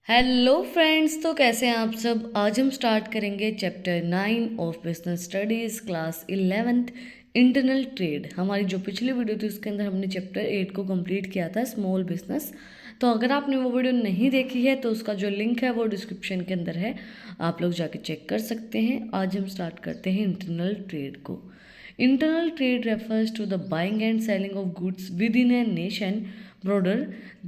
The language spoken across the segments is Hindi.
हेलो फ्रेंड्स, तो कैसे हैं आप सब। आज हम स्टार्ट करेंगे chapter 9 of business studies class 11th internal trade. हमारी जो पिछली वीडियो थी उसके अंदर हमने चैप्टर 8 को कंप्लीट किया था, स्मॉल बिजनेस। तो अगर आपने वो वीडियो नहीं देखी है तो उसका जो लिंक है वो डिस्क्रिप्शन के अंदर है, आप लोग जाके चेक कर सकते हैं। आज हम स्टार्ट करते हैं इंटरनल ट्रेड को। Internal trade refers to the buying and selling of goods within a nation border.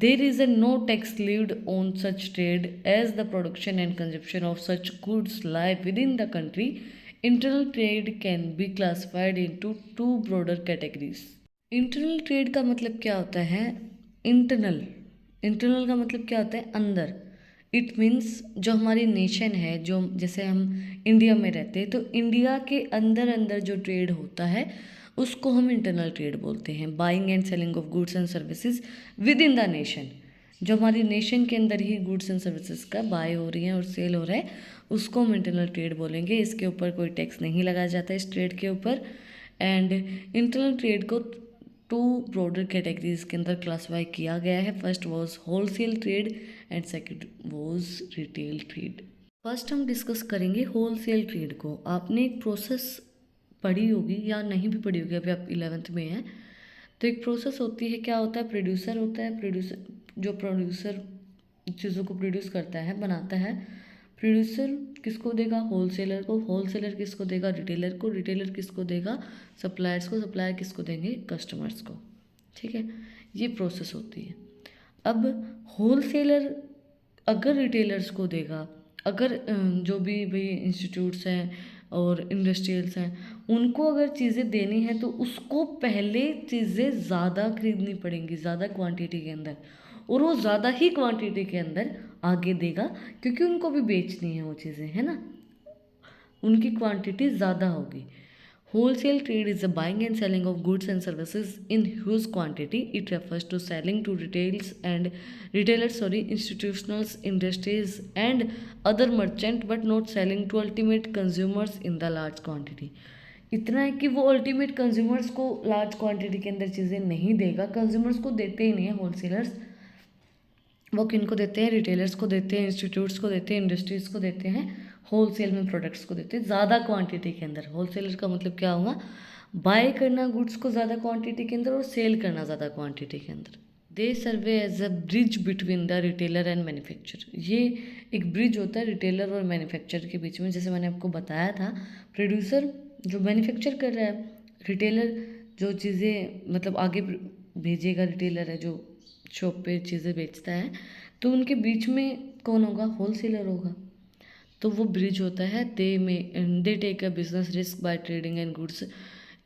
There is a no tax levied on such trade as the production and consumption of such goods lie within the country. Internal trade can be classified into two broader categories. Internal trade का मतलब क्या होता है? इंटरनल इंटरनल का मतलब क्या होता है? अंदर। इट मीन्स जो हमारी नेशन है, जो जैसे हम इंडिया में रहते हैं तो इंडिया के अंदर अंदर जो ट्रेड होता है उसको हम इंटरनल ट्रेड बोलते हैं। Buying and selling of goods and services with in the nation, जो हमारी नेशन के अंदर ही गुड्स एंड सर्विसेज का बाय हो रही है और सेल हो रहा है, उसको हम इंटरनल ट्रेड बोलेंगे। इसके ऊपर कोई टैक्स नहीं लगाया जाता इस ट्रेड के ऊपर। एंड इंटरनल ट्रेड को टू ब्रॉडर कैटेगरीज के अंदर क्लासीफाई किया गया है। First was wholesale trade and second was retail trade. First हम डिस्कस करेंगे होलसेल ट्रेड को। आपने एक प्रोसेस पढ़ी होगी या नहीं भी पढ़ी होगी, अभी आप 11th में हैं। तो एक प्रोसेस होती है, क्या होता है? प्रोड्यूसर होता है। प्रोड्यूसर चीज़ों को प्रोड्यूस करता है, बनाता है। प्रोड्यूसर किसको देगा? होलसेलर को। होलसेलर किसको देगा? रिटेलर को। रिटेलर किसको देगा? सप्लायर्स को। सप्लायर किसको देंगे? कस्टमर्स को। ठीक है, ये प्रोसेस होती है। अब होलसेलर अगर रिटेलर्स को देगा, अगर जो भी भाई इंस्टीट्यूट्स हैं और इंडस्ट्रियल्स हैं उनको अगर चीज़ें देनी है तो उसको पहले चीज़ें ज़्यादा खरीदनी पड़ेंगी, ज़्यादा क्वांटिटी के अंदर, और वो ज़्यादा ही क्वांटिटी के अंदर आगे देगा क्योंकि उनको भी बेचनी है वो चीज़ें, है ना। उनकी क्वांटिटी ज़्यादा होगी। Wholesale trade is the buying and selling of goods and services in huge quantity. It refers to selling to institutionals, industries and other merchant, but not selling to ultimate consumers in the large quantity. इतना है कि वो अल्टीमेट कंज्यूमर्स को लार्ज क्वांटिटी के अंदर चीज़ें नहीं देगा। कंज्यूमर्स को देते ही नहीं है होलसेलर्स। वो किन को देते हैं? रिटेलर्स को देते हैं, इंस्टीट्यूट्स को देते हैं, इंडस्ट्रीज़ को देते हैं, होलसेल में प्रोडक्ट्स को देते हैं ज़्यादा क्वांटिटी के अंदर। होलसेलर का मतलब क्या होगा? बाय करना गुड्स को ज़्यादा क्वांटिटी के अंदर और सेल करना ज़्यादा क्वांटिटी के अंदर। They serve as a bridge between the retailer and manufacturer. ये एक ब्रिज होता है रिटेलर और मैन्युफैक्चरर के बीच में। जैसे मैंने आपको बताया था, प्रोड्यूसर जो मैन्युफैक्चर कर रहा है, रिटेलर जो चीज़ें मतलब आगे भेजेगा, रिटेलर है जो शॉप पे चीज़ें बेचता है, तो उनके बीच में कौन होगा? होलसेलर होगा। तो वो ब्रिज होता है। They take a business risk by trading and goods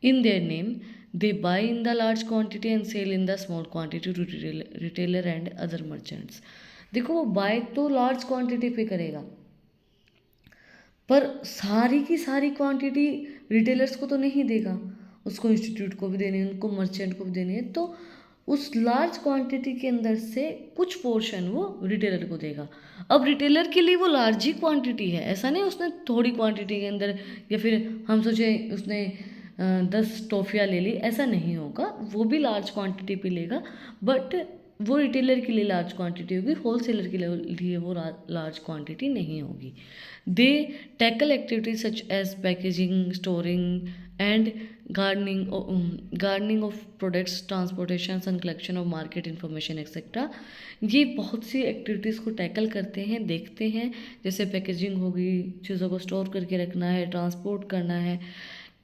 in their name. They buy in the large quantity and sell in the small quantity to retailer and other merchants. देखो, वो बाय तो लार्ज क्वांटिटी पे करेगा पर सारी की सारी क्वांटिटी रिटेलर्स को तो नहीं देगा, उसको इंस्टीट्यूट को भी देनी है, उनको मर्चेंट को भी देनी है। तो उस लार्ज क्वांटिटी के अंदर से कुछ पोर्शन वो रिटेलर को देगा। अब रिटेलर के लिए वो लार्ज ही क्वांटिटी है, ऐसा नहीं उसने थोड़ी क्वांटिटी के अंदर, या फिर हम सोचे उसने 10 टॉफ़ियाँ ले ली, ऐसा नहीं होगा। वो भी लार्ज क्वांटिटी पे लेगा, बट वो रिटेलर के लिए लार्ज क्वांटिटी होगी, होलसेलर के लिए वो लार्ज क्वांटिटी नहीं होगी। They tackle activities such as packaging, storing and gardening of products, transportation and collection of market information etcetera. ये बहुत सी एक्टिविटीज़ को टैकल करते हैं, देखते हैं। जैसे पैकेजिंग होगी, चीज़ों को स्टोर करके रखना है, ट्रांसपोर्ट करना है,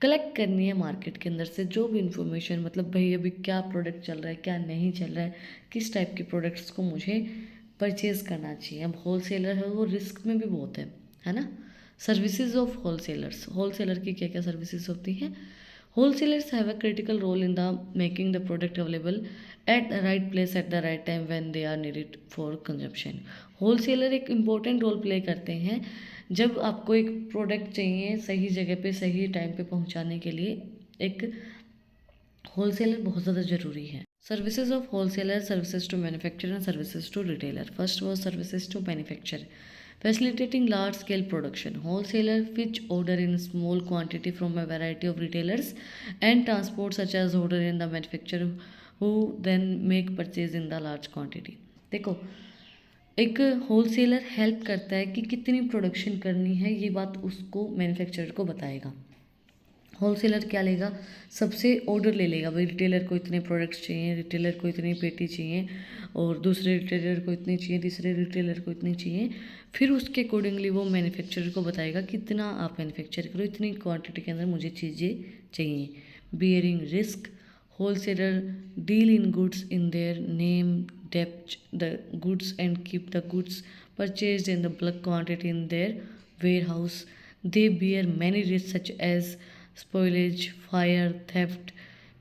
कलेक्ट करनी है मार्केट के अंदर से जो भी इन्फॉर्मेशन, मतलब भाई अभी क्या प्रोडक्ट चल रहा है, क्या नहीं चल रहा है, किस टाइप के प्रोडक्ट्स को मुझे परचेज़ करना चाहिए। अब होलसेलर है वो रिस्क में भी बहुत है ना। सर्विसेज ऑफ होलसेलर्स, होलसेलर की क्या क्या सर्विसेज होती हैं? Wholesalers have a critical role in the making the product available at the right place at the right time when they are needed for consumption. Wholesaler एक इम्पोर्टेंट रोल प्ले करते हैं जब आपको एक प्रोडक्ट चाहिए सही जगह पे सही टाइम पे पहुंचाने के लिए। एक होलसेलर बहुत ज़्यादा ज़रूरी है। Services of wholesaler, services to manufacturer and services to retailer. First was services to manufacture, facilitating large scale production. Wholesaler which order in small quantity from a variety of retailers and transport such as order in the manufacturer who then make purchase in the large quantity. देखो, एक होलसेलर हेल्प करता है कि कितनी प्रोडक्शन करनी है, ये बात उसको मैन्युफैक्चरर को बताएगा। होलसेलर क्या लेगा, सबसे ऑर्डर ले लेगा, भाई रिटेलर को इतने प्रोडक्ट्स चाहिए, रिटेलर को इतनी पेटी चाहिए, और दूसरे रिटेलर को इतनी चाहिए, तीसरे रिटेलर को इतनी चाहिए। फिर उसके अकॉर्डिंगली वो मैन्युफैक्चरर को बताएगा कितना आप मैन्युफैक्चर करो, इतनी क्वांटिटी के अंदर मुझे चीज़ें चाहिए। Bearing risk, wholesaler deal in goods in their name depth the goods and keep the goods purchased in the bulk quantity in their warehouse. They bear many risk such as spoilage, fire, theft,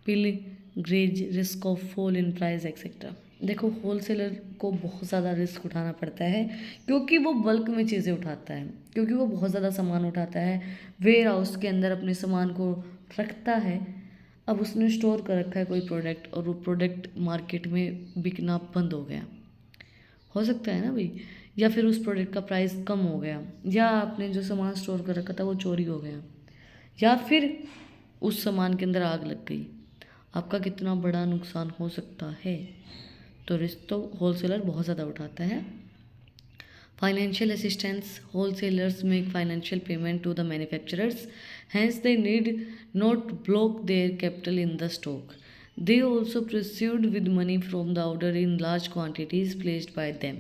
pillage, risk of fall in price etcetera. देखो होलसेलर को बहुत ज़्यादा रिस्क उठाना पड़ता है क्योंकि वो बल्क में चीज़ें उठाता है, क्योंकि वो बहुत ज़्यादा सामान उठाता है, वेयर हाउस के अंदर अपने सामान को रखता है। अब उसने स्टोर कर रखा है कोई प्रोडक्ट और वो प्रोडक्ट मार्केट में बिकना बंद हो गया, हो सकता है ना भाई, या फिर उस प्रोडक्ट का प्राइस कम हो गया, या आपने जो सामान स्टोर कर रखा था वो चोरी हो गया, या फिर उस सामान के अंदर आग लग गई, आपका कितना बड़ा नुकसान हो सकता है। तो रिस्क तो होलसेलर बहुत ज़्यादा उठाता है। Financial assistance, wholesalers make financial payment to the manufacturers, hence they need not block their capital in the stock. They also proceed with money from the order in large quantities placed by them.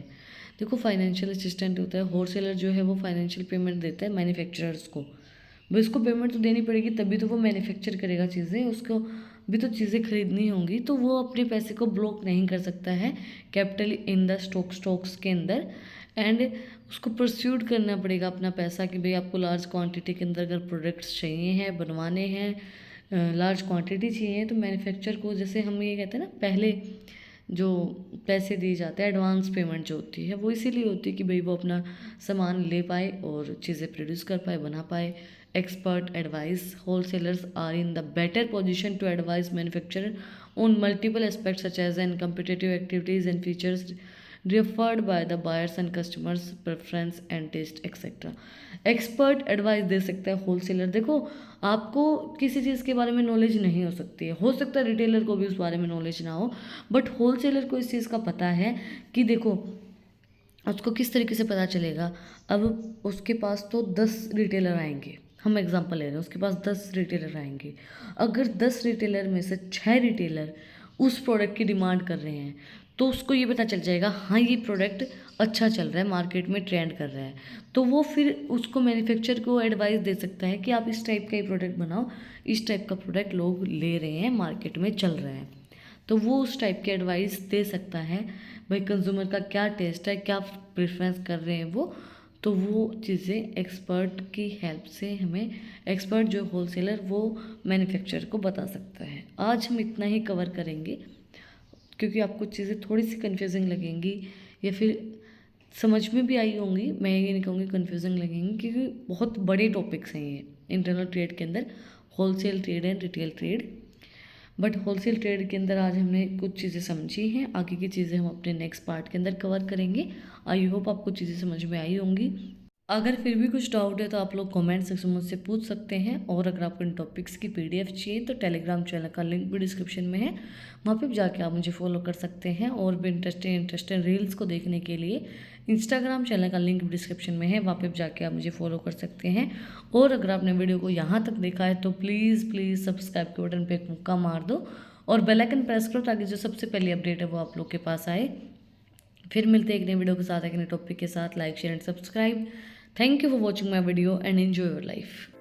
देखो फाइनेंशियल असिस्टेंट होता है, होलसेलर जो है वो फाइनेंशियल पेमेंट देता है मैन्युफैक्चरर्स को, भाई उसको पेमेंट तो देनी पड़ेगी तभी तो वो मैन्युफैक्चर करेगा चीज़ें, उसको भी तो चीज़ें खरीदनी होंगी, तो वो अपने पैसे को ब्लॉक नहीं कर सकता है कैपिटल इन द स्टॉक्स के अंदर, एंड उसको परस्यूड करना पड़ेगा अपना पैसा कि भाई आपको लार्ज क्वांटिटी के अंदर अगर प्रोडक्ट्स चाहिए हैं, बनवाने हैं, लार्ज क्वांटिटी चाहिए, तो मैन्युफैक्चर को, जैसे हम ये कहते हैं ना, पहले जो पैसे दिए जाते हैं एडवांस पेमेंट जो होती है वो इसीलिए होती है कि भाई वो अपना सामान ले पाए और चीज़ें प्रोड्यूस कर पाए, बना पाए। Expert advice, wholesalers are in the better position to advise manufacturer on multiple aspects such as and competitive activities and features referred by the buyers and customers preference and taste etc. Expert advice दे सकता है होलसेलर। देखो आपको किसी चीज़ के बारे में नॉलेज नहीं हो सकती है, हो सकता है रिटेलर को भी उस बारे में नॉलेज ना हो, बट होलसेलर को इस चीज़ का पता है कि देखो उसको किस तरीके से पता चलेगा। अब उसके पास तो 10 रिटेलर आएंगे, हम एग्जांपल ले रहे हैं, उसके पास 10 रिटेलर आएंगे, अगर 10 रिटेलर में से 6 रिटेलर उस प्रोडक्ट की डिमांड कर रहे हैं तो उसको ये पता चल जाएगा हाँ ये प्रोडक्ट अच्छा चल रहा है, मार्केट में ट्रेंड कर रहा है, तो वो फिर उसको मैन्युफैक्चर को एडवाइस दे सकता है कि आप इस टाइप का ही प्रोडक्ट बनाओ, इस टाइप का प्रोडक्ट लोग ले रहे हैं, मार्केट में चल रहा है, तो वो उस टाइप की एडवाइस दे सकता है। भाई कंज्यूमर का क्या टेस्ट है, क्या प्रेफरेंस कर रहे हैं वो, तो वो चीज़ें एक्सपर्ट की हेल्प से हमें, एक्सपर्ट जो होलसेलर वो मैन्युफैक्चरर को बता सकता है। आज हम इतना ही कवर करेंगे क्योंकि आपको चीज़ें थोड़ी सी कन्फ्यूजिंग लगेंगी या फिर समझ में भी आई होंगी, मैं ये नहीं कहूँगी कन्फ्यूजिंग लगेंगी, क्योंकि बहुत बड़े टॉपिक्स हैं ये इंटरनल ट्रेड के अंदर, wholesale trade and retail trade. But wholesale trade के अंदर आज हमने कुछ चीज़ें समझी हैं, आगे की चीज़ें हम अपने नेक्स्ट पार्ट के अंदर कवर करेंगे। आई होप आपको चीज़ें समझ में आई होंगी। अगर फिर भी कुछ डाउट है तो आप लोग कमेंट सेक्शन में मुझसे पूछ सकते हैं, और अगर आपको इन टॉपिक्स की PDF चाहिए तो टेलीग्राम चैनल का लिंक भी डिस्क्रिप्शन में है, वहाँ पे जाके आप मुझे फॉलो कर सकते हैं। और भी इंटरेस्टिंग रील्स को देखने के लिए इंस्टाग्राम चैनल का लिंक डिस्क्रिप्शन में है, वहाँ पे जाके आप मुझे फॉलो कर सकते हैं। और अगर आपने वीडियो को यहाँ तक देखा है तो प्लीज़ सब्सक्राइब के बटन पर एक मुक्का मार दो और बेल आइकन प्रेस करो ताकि जो सबसे पहली अपडेट है वो आप लोग के पास आए। फिर मिलते हैं एक नए वीडियो के साथ, एक नए टॉपिक के साथ। Like share and subscribe. Thank you for watching my video and enjoy your life.